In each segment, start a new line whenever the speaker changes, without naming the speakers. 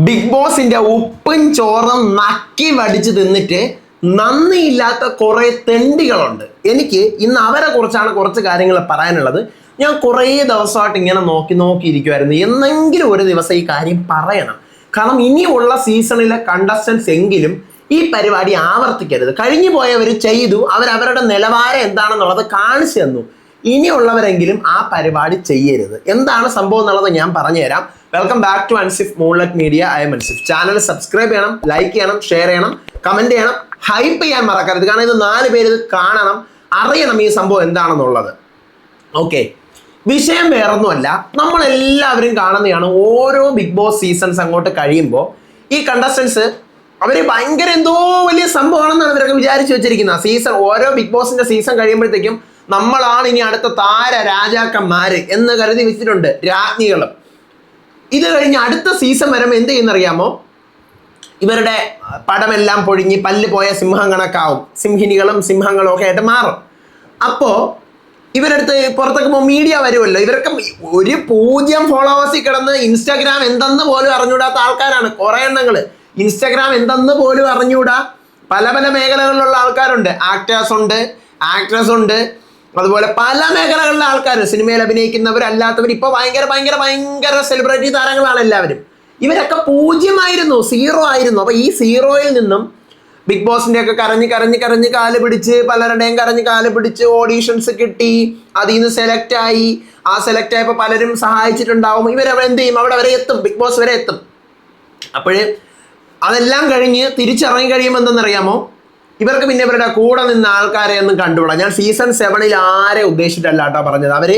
Big ബോസിന്റെ ഉപ്പും ചോറും നക്കി വടിച്ച് തിന്നിട്ട് നന്ദിയില്ലാത്ത കുറെ തെണ്ടികളുണ്ട്. എനിക്ക് ഇന്ന് അവരെ കുറിച്ചാണ് കുറച്ച് കാര്യങ്ങൾ പറയാനുള്ളത്. ഞാൻ കുറേ ദിവസമായിട്ട് ഇങ്ങനെ നോക്കിയിരിക്കുമായിരുന്നു, എന്നെങ്കിലും ഒരു ദിവസം ഈ കാര്യം പറയണം. കാരണം ഇനിയുള്ള സീസണിലെ കണ്ടസ്റ്റൻസ് എങ്കിലും ഈ പരിപാടി ആവർത്തിക്കരുത്. കഴിഞ്ഞു പോയവർ ചെയ്തു, അവരവരുടെ നിലവാരം എന്താണെന്നുള്ളത് കാണിച്ചു തന്നു. ഇനിയുള്ളവരെങ്കിലും ആ പരിപാടി ചെയ്യരുത്. എന്താണ് സംഭവം എന്നുള്ളത് ഞാൻ പറഞ്ഞുതരാം. Welcome back to Ansif Moonlight Media. I am Ansif. Channel subscribe ചെയ്യണം, ലൈക്ക് ചെയ്യണം, ഷെയർ ചെയ്യണം, കമന്റ് ചെയ്യണം, ഹൈപ്പ് ചെയ്യാൻ മറക്കരുത്. കാരണം ഇത് 4 പേര് ഇത് കാണണം, അറിയണം ഈ സംഭവം എന്താണെന്നുള്ളത്. ഓക്കെ, വിഷയം വേറൊന്നുമല്ല, നമ്മളെല്ലാവരും കാണുന്നതാണ്. ഓരോ ബിഗ് ബോസ് സീസൺസ് അങ്ങോട്ട് കഴിയുമ്പോൾ ഈ കണ്ടസ്റ്റൻസ് അവര് ഭയങ്കര എന്തോ വലിയ സംഭവമാണെന്നാണ് ഇവരൊക്കെ വിചാരിച്ചു വെച്ചിരിക്കുന്നത്. സീസൺ ഓരോ ബിഗ് ബോസിന്റെ സീസൺ കഴിയുമ്പോഴത്തേക്കും നമ്മളാണ് ഇനി അടുത്ത താര രാജാക്കന്മാര് എന്ന് കരുതി വെച്ചിട്ടുണ്ട്, രാജ്ഞികളും. ഇത് കഴിഞ്ഞ് അടുത്ത സീസൺ വരുമ്പോൾ എന്ത് ചെയ്യുന്നറിയാമോ? ഇവരുടെ പടമെല്ലാം പൊഴിഞ്ഞ് പല്ല് പോയ സിംഹം കണക്കാവും. സിംഹിനികളും സിംഹങ്ങളും ഒക്കെ ആയിട്ട് മാറും. അപ്പോൾ ഇവരടുത്ത് പുറത്തൊക്കെ മീഡിയ വരുമല്ലോ. ഇവരൊക്കെ ഒരു 0 ഫോളോവേഴ്സിൽ കിടന്ന് ഇൻസ്റ്റാഗ്രാം എന്തെന്ന് പോലും അറിഞ്ഞൂടാത്ത ആൾക്കാരാണ് കുറേ എണ്ണങ്ങൾ. ഇൻസ്റ്റാഗ്രാം എന്തെന്ന് പോലും അറിഞ്ഞൂടാ പല പല മേഖലകളിലുള്ള ആൾക്കാരുണ്ട്. ആക്ടേഴ്സ് ഉണ്ട്, ആക്ട്രസ് ഉണ്ട്, അതുപോലെ പല മേഖലകളിലെ ആൾക്കാർ, സിനിമയിൽ അഭിനയിക്കുന്നവരല്ലാത്തവർ. ഇപ്പോൾ ഭയങ്കര സെലിബ്രിറ്റി താരങ്ങളാണ് എല്ലാവരും. ഇവരൊക്കെ 0 0 ആയിരുന്നു. അപ്പോൾ ഈ 0-ൽ നിന്നും ബിഗ് ബോസിന്റെ ഒക്കെ കരഞ്ഞ് കാല് പിടിച്ച്, പലരുടെയും കരഞ്ഞ് കാല് പിടിച്ച് ഓഡീഷൻസ് കിട്ടി, അതിൽ നിന്ന് സെലക്ട് ആയി. ആ സെലക്ട് ആയപ്പോൾ പലരും സഹായിച്ചിട്ടുണ്ടാവും. ഇവരവിടെ എന്ത് ചെയ്യും? അവിടെ വരെ എത്തും, ബിഗ് ബോസ് വരെ എത്തും. അപ്പോഴേ അതെല്ലാം കഴിഞ്ഞ് തിരിച്ചിറങ്ങി കഴിയുമ്പോൾ എന്തെന്നറിയാമോ? ഇവർക്ക് പിന്നെ ഇവരുടെ കൂടെ നിന്ന ആൾക്കാരെ ഒന്നും കണ്ടുകൂടാ. ഞാൻ സീസൺ 7-ൽ ആരെ ഉദ്ദേശിച്ചിട്ടല്ല കേട്ടോ പറഞ്ഞത്. അവർ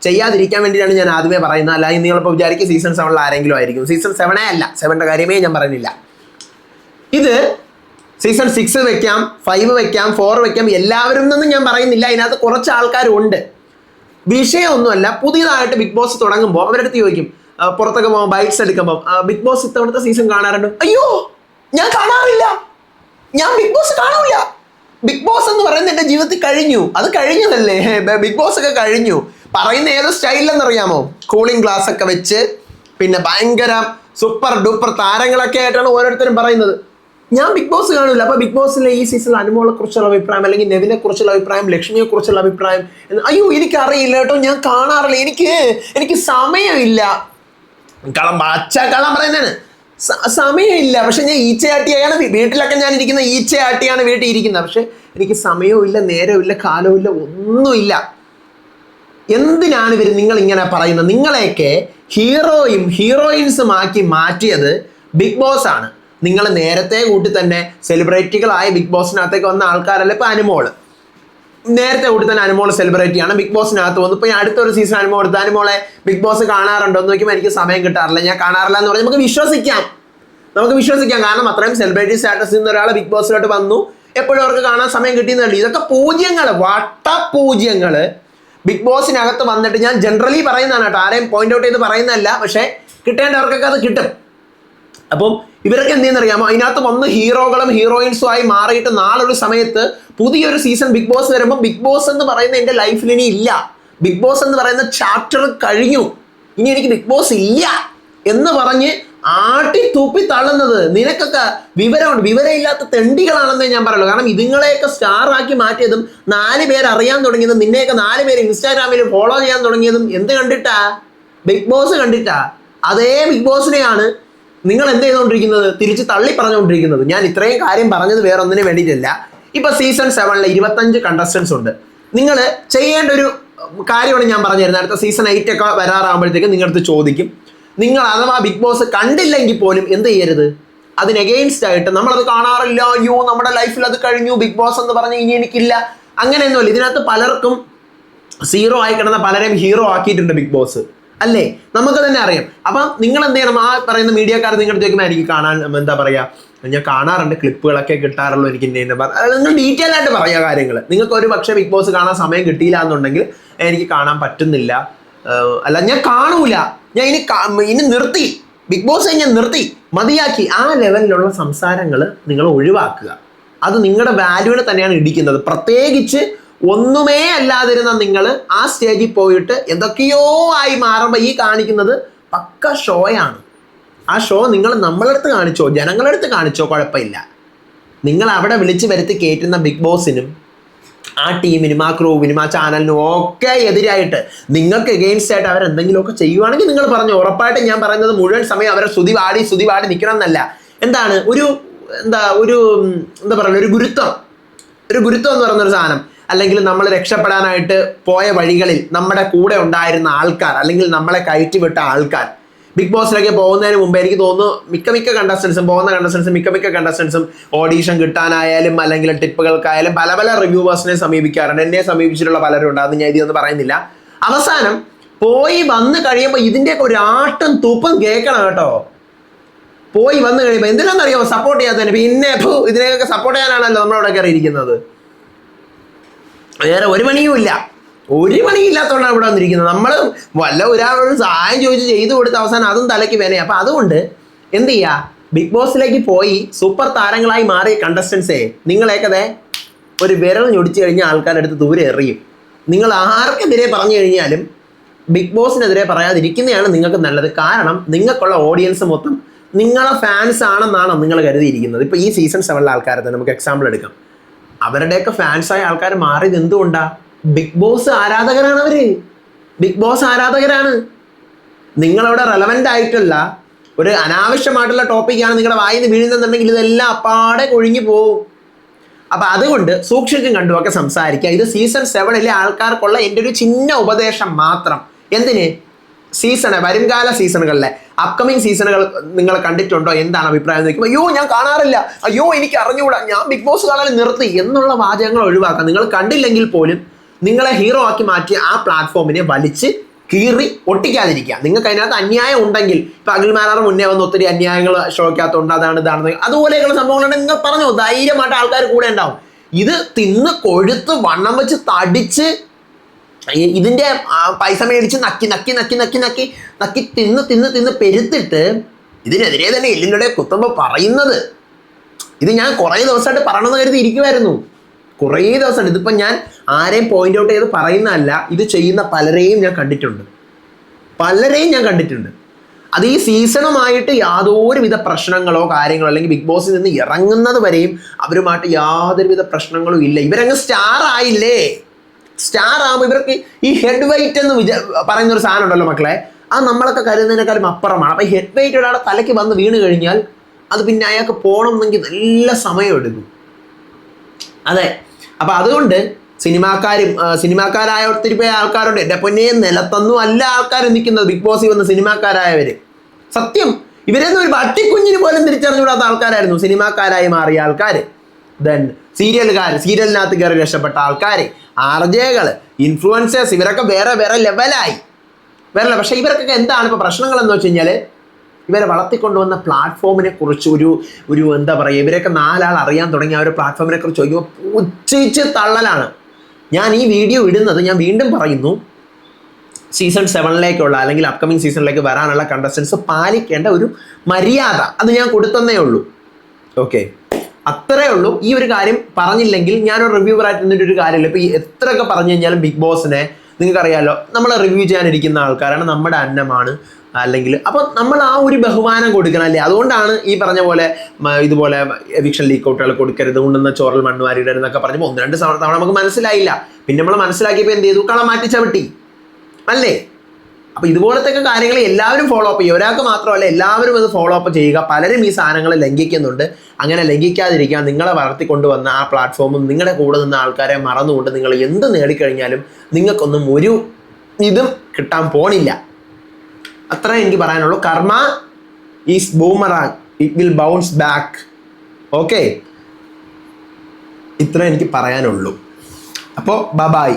ചെയ്യാതിരിക്കാൻ വേണ്ടിയിട്ടാണ് ഞാൻ ആദ്യമേ പറയുന്നത്. അല്ല നിങ്ങളിപ്പോൾ വിചാരിക്കും സീസൺ 7-ൽ ആരെങ്കിലും ആയിരിക്കും. സീസൺ 7 അല്ല, 7ന്റെ കാര്യമേ ഞാൻ പറയുന്നില്ല. ഇത് സീസൺ 6 വെക്കാം, 5 വെക്കാം, 4 വെക്കാം. എല്ലാവരും ഒന്നും ഞാൻ പറയുന്നില്ല. അതിനകത്ത് കുറച്ച് ആൾക്കാരുണ്ട്. വിഷയമൊന്നുമല്ല. പുതിയതായിട്ട് ബിഗ് ബോസ് തുടങ്ങുമ്പോൾ അവരുടെ അടുത്ത് ചോദിക്കും, പുറത്തൊക്കെ പോകുമ്പോൾ ബൈറ്റ്സ് എടുക്കുമ്പോൾ, ബിഗ് ബോസ് ഇത്തവണത്തെ സീസൺ കാണാറുണ്ട്? അയ്യോ, ഞാൻ കാണാറില്ല, ഞാൻ ബിഗ് ബോസ് കാണൂല. ബിഗ് ബോസ് എന്ന് പറയുന്നത് എൻ്റെ ജീവിതത്തിൽ കഴിഞ്ഞു. അത് കഴിഞ്ഞതല്ലേ, ബിഗ് ബോസ് ഒക്കെ കഴിഞ്ഞു. പറയുന്ന ഏത് സ്റ്റൈലെന്നറിയാമോ? കൂളിംഗ് ഗ്ലാസ് ഒക്കെ വെച്ച്, പിന്നെ ഭയങ്കര സൂപ്പർ ഡൂപ്പർ താരങ്ങളൊക്കെ ആയിട്ടാണ് ഓരോരുത്തരും പറയുന്നത്. ഞാൻ ബിഗ് ബോസ് കാണൂല. അപ്പൊ ബിഗ് ബോസിലെ ഈ സീസണിൽ അനുമോളെ കുറിച്ചുള്ള അഭിപ്രായം, അല്ലെങ്കിൽ നെവിനെ കുറിച്ചുള്ള അഭിപ്രായം, ലക്ഷ്മിയെ കുറിച്ചുള്ള അഭിപ്രായം, അയ്യോ എനിക്കറിയില്ല കേട്ടോ, ഞാൻ കാണാറില്ല, എനിക്ക് സമയമില്ല. കളം പറയുന്നതാണ്, സമയമില്ല. പക്ഷെ ഞാൻ ഈച്ചയാട്ടിയാണ് വീട്ടിലൊക്കെ ഞാൻ ഇരിക്കുന്ന, ഈച്ചയാട്ടിയാണ് വീട്ടിൽ ഇരിക്കുന്നത്. പക്ഷെ എനിക്ക് സമയവും ഇല്ല, നേരവും ഇല്ല, കാലവും ഇല്ല, ഒന്നുമില്ല. എന്തിനാണ് ഇവർ നിങ്ങൾ ഇങ്ങനെ പറയുന്നത്? നിങ്ങളെയൊക്കെ ഹീറോയും ഹീറോയിൻസും ആക്കി മാറ്റിയത് ബിഗ് ബോസ് ആണ്. നിങ്ങൾ നേരത്തെ കൂട്ടി തന്നെ സെലിബ്രിറ്റികളായ ബിഗ് ബോസിനകത്തേക്ക് വന്ന ആൾക്കാരല്ല. ഇപ്പൊ അനുമോള് നേരത്തെ കൂട്ടി തന്നെ അനുമോൾ സെലിബ്രിറ്റിയാണ്, ബിഗ് ബോസിനകത്ത് വന്നു. ഇപ്പൊ അടുത്തൊരു സീസൺ അനുമോൾ എടുത്ത്, അനുമോളെ ബിഗ് ബോസ് കാണാറുണ്ടോ എന്ന് നോക്കുമ്പോൾ എനിക്ക് സമയം കിട്ടാറില്ല, ഞാൻ കാണാറില്ല എന്ന് പറഞ്ഞാൽ നമുക്ക് വിശ്വസിക്കാം. കാരണം അത്രയും സെലിബ്രിറ്റി സ്റ്റാറ്റസിൽ നിന്ന് ഒരാൾ ബിഗ് ബോസിലോട്ട് വന്നു, എപ്പോഴും അവർക്ക് കാണാൻ സമയം കിട്ടിയെന്നല്ല. ഇതൊക്കെ വട്ടപൂജ്യങ്ങള് ബിഗ് ബോസിനകത്ത് വന്നിട്ട്, ഞാൻ ജനറലി പറയുന്നതാണ് കേട്ടോ, ആരെയും പോയിന്റ് ഔട്ട് ചെയ്ത് പറയുന്നതല്ല. പക്ഷെ കിട്ടേണ്ടവർക്കൊക്കെ അത് കിട്ടും. അപ്പം ഇവരൊക്കെ എന്ത് ചെയ്യുന്നറിയാമോ? അതിനകത്ത് വന്ന് ഹീറോകളും ഹീറോയിൻസും ആയി മാറിയിട്ട് നാളൊരു സമയത്ത് പുതിയൊരു സീസൺ ബിഗ് ബോസ് വരുമ്പോൾ ബിഗ് ബോസ് എന്ന് പറയുന്ന എൻ്റെ ലൈഫിൽ ഇനി ഇല്ല, ബിഗ് ബോസ് എന്ന് പറയുന്ന ചാപ്റ്റർ കഴിഞ്ഞു, ഇനി എനിക്ക് ബിഗ് ബോസ് ഇല്ല എന്ന് പറഞ്ഞ് ആട്ടി തൂപ്പി തള്ളുന്നത് നിനക്കൊക്കെ വിവരമില്ലാത്ത തെണ്ടികളാണെന്നേ ഞാൻ പറയുള്ളൂ. കാരണം ഇതുങ്ങളെയൊക്കെ സ്റ്റാർ ആക്കി മാറ്റിയതും 4 പേര് അറിയാൻ തുടങ്ങിയതും, നിന്നെയൊക്കെ 4 പേര് ഇൻസ്റ്റാഗ്രാമിൽ ഫോളോ ചെയ്യാൻ തുടങ്ങിയതും എന്ത് കണ്ടിട്ടാ? ബിഗ് ബോസ് കണ്ടിട്ടാ. അതേ ബിഗ് ബോസിനെയാണ് നിങ്ങൾ എന്ത് ചെയ്തുകൊണ്ടിരിക്കുന്നത്? തിരിച്ച് തള്ളി പറഞ്ഞുകൊണ്ടിരിക്കുന്നത്. ഞാൻ ഇത്രയും കാര്യം പറഞ്ഞത് വേറെ ഒന്നിനു വേണ്ടിയിട്ടല്ല. ഇപ്പൊ സീസൺ 7-ൽ 25 കണ്ടസ്റ്റൻസ് ഉണ്ട്. നിങ്ങൾ ചെയ്യേണ്ട ഒരു കാര്യമാണ് ഞാൻ പറഞ്ഞു തരുന്നത്. അടുത്ത സീസൺ 8 ഒക്കെ വരാറാകുമ്പോഴത്തേക്കും നിങ്ങളടുത്ത് ചോദിക്കും. നിങ്ങൾ അഥവാ ബിഗ് ബോസ് കണ്ടില്ലെങ്കിൽ പോലും എന്ത് ചെയ്യരുത്? അതിന് എഗെയിൻസ്റ്റ് ആയിട്ട് നമ്മളത് കാണാറില്ല, അയ്യോ നമ്മുടെ ലൈഫിൽ അത് കഴിഞ്ഞു, ബിഗ് ബോസ് എന്ന് പറഞ്ഞ് ഇനി എനിക്കില്ല, അങ്ങനെയൊന്നുമില്ല. ഇതിനകത്ത് പലർക്കും 0 ആയി കിടന്ന പലരെയും ഹീറോ ആക്കിയിട്ടുണ്ട് ബിഗ് ബോസ്, അല്ലേ? നമുക്ക് തന്നെ അറിയാം. അപ്പം നിങ്ങൾ എന്ത് ചെയ്യണം? ആ പറയുന്ന മീഡിയക്കാർ നിങ്ങളുടെ ചോദിക്കുമ്പോൾ എനിക്ക് കാണാൻ എന്താ പറയാ, ഞാൻ കാണാറുണ്ട്, ക്ലിപ്പുകളൊക്കെ കിട്ടാറുള്ളൂ, എനിക്ക് നിങ്ങൾ ഡീറ്റെയിൽ ആയിട്ട് പറയുക കാര്യങ്ങൾ. നിങ്ങൾക്ക് ഒരു പക്ഷേ ബിഗ് ബോസ് കാണാൻ സമയം കിട്ടിയില്ല എന്നുണ്ടെങ്കിൽ എനിക്ക് കാണാൻ പറ്റുന്നില്ല, അല്ല ഞാൻ കാണൂല, ഞാൻ ഇനി നിർത്തി, ബിഗ് ബോസ് ഞാൻ നിർത്തി, മതിയാക്കി, ആ ലെവലിലുള്ള സംസാരങ്ങൾ നിങ്ങൾ ഒഴിവാക്കുക. അത് നിങ്ങളുടെ വാല്യൂവിനെ തന്നെയാണ് ഇടിക്കുന്നത്. പ്രത്യേകിച്ച് ഒന്നുമേ അല്ലാതിരുന്ന നിങ്ങൾ ആ സ്റ്റേജിൽ പോയിട്ട് എന്തൊക്കെയോ ആയി മാറുമ്പോൾ ഈ കാണിക്കുന്നത് പക്ക ഷോയാണ്. ആ ഷോ നിങ്ങൾ നമ്മളടുത്ത് കാണിച്ചോ, ജനങ്ങളുടെ അടുത്ത് കാണിച്ചോ, കുഴപ്പമില്ല. നിങ്ങൾ അവിടെ വിളിച്ച് വരുത്തി കയറ്റുന്ന ബിഗ് ബോസിനും ആ ടീമിനും ആ ക്രൂവിനും ആ ചാനലിനും ഒക്കെ എതിരായിട്ട് നിങ്ങൾക്ക് എഗെയിൻസ്റ്റ് ആയിട്ട് അവരെന്തെങ്കിലുമൊക്കെ ചെയ്യുവാണെങ്കിൽ നിങ്ങൾ പറഞ്ഞു. ഉറപ്പായിട്ടും ഞാൻ പറയുന്നത് മുഴുവൻ സമയം അവരെ സ്തുതി പാടി നിൽക്കണം എന്നല്ല. എന്താണ് എന്താ പറയുക, ഒരു ഗുരുത്വം എന്ന് പറയുന്നൊരു സാധനം, അല്ലെങ്കിൽ നമ്മൾ രക്ഷപ്പെടാനായിട്ട് പോയ വഴികളിൽ നമ്മുടെ കൂടെ ഉണ്ടായിരുന്ന ആൾക്കാർ, അല്ലെങ്കിൽ നമ്മളെ കയറ്റിവിട്ട ആൾക്കാർ. ബിഗ് ബോസിലേക്ക് പോകുന്നതിന് മുമ്പ് എനിക്ക് തോന്നുന്നു മിക്ക കണ്ടസ്റ്റൻസും ഓഡീഷൻ കിട്ടാനായാലും അല്ലെങ്കിൽ ടിപ്പുകൾക്കായാലും പല റിവ്യൂവേഴ്സിനെ സമീപിക്കാറുണ്ട്. എന്നെ സമീപിച്ചിട്ടുള്ള പലരും ഉണ്ട്, അത് ഞാൻ ഇതൊന്നും പറയുന്നില്ല. അവസാനം പോയി വന്ന് കഴിയുമ്പോൾ ഇതിൻ്റെയൊക്കെ ഒരു ആട്ടും തുപ്പും കേൾക്കണം കേട്ടോ. പോയി വന്ന് കഴിയുമ്പോൾ എന്തിനാണെന്നറിയാമോ സപ്പോർട്ട് ചെയ്യാത്തതിന്? പിന്നെ ഇതിനെയൊക്കെ സപ്പോർട്ട് ചെയ്യാനാണല്ലോ നമ്മളവിടെ കയറിയിരിക്കുന്നത്. വേറെ ഒരു പണിയില്ലാത്തതുകൊണ്ടാണ് ഇവിടെ വന്നിരിക്കുന്നത്. നമ്മൾ വല്ല ഒരാളോട് സഹായം ചോദിച്ച് ചെയ്തു കൊടുത്ത അവസാനം അതും തലയ്ക്ക് വേനേ. അപ്പം അതുകൊണ്ട് എന്ത് ചെയ്യുക, ബിഗ് ബോസിലേക്ക് പോയി സൂപ്പർ താരങ്ങളായി മാറിയ കണ്ടസ്റ്റൻസേ, നിങ്ങളേക്കതേ ഒരു വിരൽ ഞൊടിച്ചു കഴിഞ്ഞാൽ ആൾക്കാരുടെ അടുത്ത് ദൂരെ എറിയും. നിങ്ങൾ ആർക്കെതിരെ പറഞ്ഞു കഴിഞ്ഞാലും ബിഗ് ബോസിനെതിരെ പറയാതിരിക്കുന്നതാണ് നിങ്ങൾക്ക് നല്ലത്. കാരണം നിങ്ങൾക്കുള്ള ഓഡിയൻസ് മൊത്തം നിങ്ങളെ ഫാൻസ് ആണെന്നാണ് നിങ്ങൾ കരുതിയിരിക്കുന്നത്. ഇപ്പോൾ ഈ സീസൺ 7 ആൾക്കാരെ തന്നെ നമുക്ക് എക്സാമ്പിൾ എടുക്കാം. അവരുടെയൊക്കെ ഫാൻസായ ആൾക്കാർ മാറിയത് എന്തുകൊണ്ടാണ്? ബിഗ് ബോസ് ആരാധകരാണ്. നിങ്ങളവിടെ റെലവൻ്റ് ആയിട്ടുള്ള ഒരു അനാവശ്യമായിട്ടുള്ള ടോപ്പിക്കാണ് നിങ്ങളുടെ വായിൽ നിന്ന് വീഴുന്നുണ്ടെങ്കിൽ ഇതെല്ലാം അപ്പാടെ കൊഴിഞ്ഞു പോകും. അപ്പം അതുകൊണ്ട് സൂക്ഷിച്ചും കണ്ടുമൊക്കെ സംസാരിക്കുക. ഇത് സീസൺ 7 ആൾക്കാർക്കുള്ള എൻ്റെ ഒരു ചിന്ന ഉപദേശം മാത്രം. എന്തിന്? വരുംകാല സീസണുകളിലെ അപ്കമിങ് സീസണുകൾ നിങ്ങൾ കണ്ടിട്ടുണ്ടോ, എന്താണ് അഭിപ്രായം എന്ന് ചോദിക്കുമ്പോൾ അയ്യോ ഞാൻ കാണാറില്ല, അയ്യോ എനിക്ക് അറിഞ്ഞുകൂടാ, ഞാൻ ബിഗ് ബോസ് കാണാൻ നിർത്തി എന്നുള്ള വാചകങ്ങൾ ഒഴിവാക്കാം. നിങ്ങൾ കണ്ടില്ലെങ്കിൽ പോലും നിങ്ങളെ ഹീറോ ആക്കി മാറ്റിയ ആ പ്ലാറ്റ്ഫോമിനെ വലിച്ച് കീറി ഒട്ടിക്കാതിരിക്കുക. നിങ്ങൾക്ക് അതിനകത്ത് അന്യായം ഉണ്ടെങ്കിൽ, ഇപ്പം അഖിൽമാരാറ് മുന്നേ വന്ന് ഒത്തിരി അന്യായങ്ങൾ ഷോയ്ക്കകത്തുണ്ട്, ഇതാണെന്ന് അതുപോലെയുള്ള സംഭവങ്ങളുണ്ടെങ്കിൽ നിങ്ങൾ പറഞ്ഞോ, ധൈര്യമായിട്ട് ആൾക്കാർ കൂടെ ഉണ്ടാവും. ഇത് തിന്ന് കൊഴുത്ത് വണ്ണം വെച്ച് തടിച്ച് ഇതിൻ്റെ പൈസ മേടിച്ച് നക്കി തിന്ന് പെരുത്തിട്ട് ഇതിനെതിരെ തന്നെ എല്ലിൻ്റെ കുത്തുമ്പോൾ പറയുന്നത്, ഇത് ഞാൻ കുറേ ദിവസമായിട്ട് പറയണമെന്ന് കരുതി ഇരിക്കുമായിരുന്നു. കുറേ ദിവസമായിട്ട് ഇതിപ്പം ഞാൻ ആരെയും പോയിന്റ് ഔട്ട് ചെയ്ത് പറയുന്നതല്ല, ഇത് ചെയ്യുന്ന പലരെയും ഞാൻ കണ്ടിട്ടുണ്ട്. അത് ഈ സീസണുമായിട്ട് യാതൊരുവിധ പ്രശ്നങ്ങളോ കാര്യങ്ങളോ, അല്ലെങ്കിൽ ബിഗ് ബോസിൽ നിന്ന് ഇറങ്ങുന്നത് വരെയും അവരുമായിട്ട് യാതൊരുവിധ പ്രശ്നങ്ങളും ഇല്ല. ഇവരങ്ങ് സ്റ്റാർ ആയില്ലേ. സ്റ്റാർ ആകുമ്പോൾ ഇവർക്ക് ഈ ഹെഡ് വെയിറ്റ് എന്ന് പറയുന്നൊരു സാധനം ഉണ്ടല്ലോ മക്കളെ, അത് നമ്മളൊക്കെ കരുതുന്നതിനേക്കാളും അപ്പുറമാണ്. അപ്പം ഹെഡ് വെയിറ്റ് ഒരാളെ തലയ്ക്ക് വന്ന് വീണ് കഴിഞ്ഞാൽ അത് പിന്നെ അയാൾക്ക് പോകണമെന്നെങ്കിൽ നല്ല സമയം എടുക്കും. അതെ, അപ്പം അതുകൊണ്ട് സിനിമാക്കാരായ ഒത്തിരി പേര് ആൾക്കാരുണ്ട്. എൻ്റെ പൊന്നെ, നിലത്തൊന്നും അല്ല ആൾക്കാർ നിൽക്കുന്നത് ബിഗ് ബോസിൽ വന്ന് സിനിമാക്കാരായവർ. സത്യം, ഇവരൊന്നും ഒരു പട്ടിക്കുഞ്ഞിന് പോലും തിരിച്ചറിഞ്ഞുകൂടാത്ത ആൾക്കാരായിരുന്നു സിനിമാക്കാരായി മാറിയ ആൾക്കാർ. ദെൻ സീരിയലിനകത്ത് കയറി രക്ഷപ്പെട്ട ആൾക്കാർ, ആർജെകൾ, ഇൻഫ്ലുവൻസേഴ്സ്, ഇവരൊക്കെ വേറെ ലെവലായി. പക്ഷേ ഇവർക്കൊക്കെ എന്താണ് ഇപ്പോൾ പ്രശ്നങ്ങൾ എന്ന് വെച്ച് കഴിഞ്ഞാൽ, ഇവരെ വളർത്തിക്കൊണ്ടുവന്ന പ്ലാറ്റ്ഫോമിനെ കുറിച്ച് ഒരു എന്താ പറയുക, ഇവരൊക്കെ 4 ആൾ അറിയാൻ തുടങ്ങി ആ ഒരു പ്ലാറ്റ്ഫോമിനെ കുറിച്ച് ചോദിക്കുമ്പോൾ ഉച്ചയിച്ച് തള്ളലാണ്. ഞാൻ ഈ വീഡിയോ ഇടുന്നത്, ഞാൻ വീണ്ടും പറയുന്നു, സീസൺ 7 അല്ലെങ്കിൽ അപ്കമിങ് സീസണിലേക്ക് വരാനുള്ള കണ്ടസ്റ്റൻസ് പാലിക്കേണ്ട ഒരു മര്യാദ അത് ഞാൻ കൊടുത്തന്നേ ഉള്ളൂ. ഓക്കെ, അത്രേ ഉള്ളൂ. ഈ ഒരു കാര്യം പറഞ്ഞില്ലെങ്കിൽ ഞാനൊരു റിവ്യൂവറായിട്ട് നിന്നിട്ടൊരു കാര്യമില്ല. ഇപ്പോൾ ഈ എത്രയൊക്കെ പറഞ്ഞു കഴിഞ്ഞാലും ബിഗ് ബോസിനെ നിങ്ങൾക്കറിയാമല്ലോ, നമ്മൾ റിവ്യൂ ചെയ്യാനിരിക്കുന്ന ആൾക്കാരാണ്, നമ്മുടെ അന്നമാണ്. അല്ലെങ്കിൽ അപ്പോൾ നമ്മൾ ആ ഒരു ബഹുമാനം കൊടുക്കണം അല്ലേ. അതുകൊണ്ടാണ് ഈ പറഞ്ഞ പോലെ ഇതുപോലെ എവിക്ഷൻ ലീക്കൗട്ടുകൾ കൊടുക്കരുത്, ഉണ്ടെന്ന ചോറൽ മണ്ണുവാരിടരുന്നൊക്കെ പറഞ്ഞപ്പോൾ 1-2 തവണ നമുക്ക് മനസ്സിലായില്ല. പിന്നെ നമ്മൾ മനസ്സിലാക്കിയപ്പോൾ എന്ത് ചെയ്തു, കളം മാറ്റി ചവിട്ടി അല്ലേ. അപ്പോൾ ഇതുപോലത്തെ കാര്യങ്ങൾ എല്ലാവരും ഫോളോ അപ്പ് ചെയ്യുക. ഒരാൾക്ക് മാത്രമല്ല, എല്ലാവരും അത് ഫോളോ അപ്പ് ചെയ്യുക. പലരും ഈ സാധനങ്ങൾ ലംഘിക്കുന്നുണ്ട്. അങ്ങനെ ലംഘിക്കാതിരിക്കാൻ നിങ്ങളെ വളർത്തിക്കൊണ്ടുവന്ന ആ പ്ലാറ്റ്ഫോമും നിങ്ങളുടെ കൂടെ നിന്ന ആൾക്കാരെ മറന്നുകൊണ്ട് നിങ്ങൾ എന്ത് നേടിക്കഴിഞ്ഞാലും നിങ്ങൾക്കൊന്നും ഒരു ഇതും കിട്ടാൻ പോണില്ല. അത്ര എനിക്ക് പറയാനുള്ളൂ. കർമ്മ is boomerang, it will bounce back. Okay, ഇത്ര എനിക്ക് പറയാനുള്ളൂ. അപ്പോൾ ബൈ.